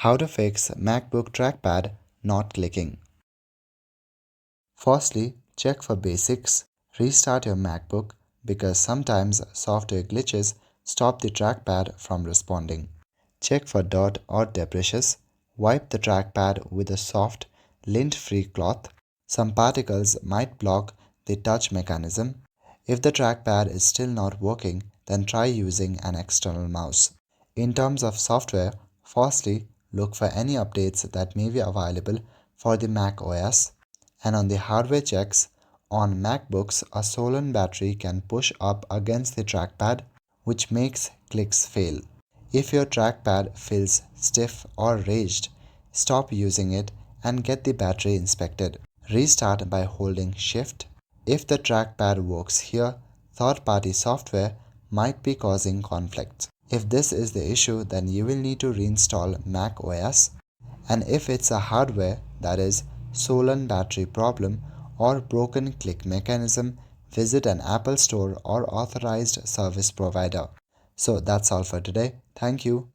How to fix MacBook Trackpad not clicking. Firstly, check for basics. Restart your MacBook because sometimes software glitches stop the trackpad from responding. Check for dirt or debris. Wipe the trackpad with a soft, lint-free cloth. Some particles might block the touch mechanism. If the trackpad is still not working, then try using an external mouse. In terms of software, firstly, look for any updates that may be available for the Mac OS. And on the hardware checks, on MacBooks, a swollen battery can push up against the trackpad, which makes clicks fail. If your trackpad feels stiff or raised, stop using it and get the battery inspected. Restart by holding Shift. If the trackpad works here, third-party software might be causing conflicts. If this is the issue, then you will need to reinstall Mac OS. And if it's a hardware, that is, swollen battery problem or broken click mechanism, visit an Apple store or authorized service provider. So that's all for today. Thank you.